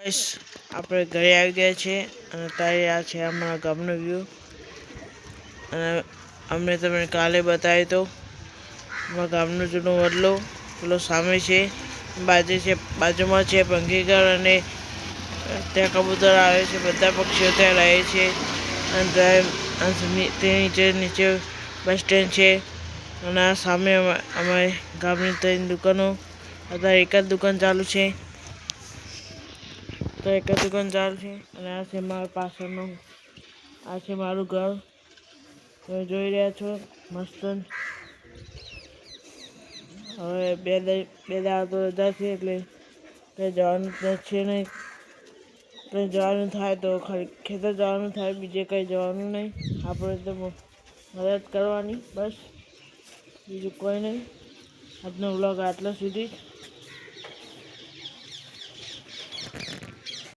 Guys, આપણે ઘરે આવી ગયા છે અને અત્યારે આ છે અમારા ગામનો વ્યૂ. અને અમને તમને કાલે બતાવ્યો તો અમારા ગામનો જૂનો વડલો પેલો સામે છે, બાજુમાં છે પંખીઘર અને ત્યાં કબૂતર આવે છે. બધા પક્ષીઓ ત્યાં રહે છે અને તે નીચે બસ સ્ટેન્ડ છે. અને આ સામે અમારે ગામની 3 દુકાનો. અત્યારે એક જ દુકાન ચાલુ છે. અને આ છે મારા પાછળનું, આ છે મારું ઘર. તમે જોઈ રહ્યા છો મસ્ત. હવે બે દાડા તો રજા છે એટલે ત્યાં જવાનું છે નહીં. ત્યાં જવાનું થાય તો ખેતર જવાનું થાય, બીજે કંઈ જવાનું નહીં. આપણે તો મદદ કરવાની બસ, બીજું કોઈ નહીં. આજનો વ્લોગ આટલા સુધી જ.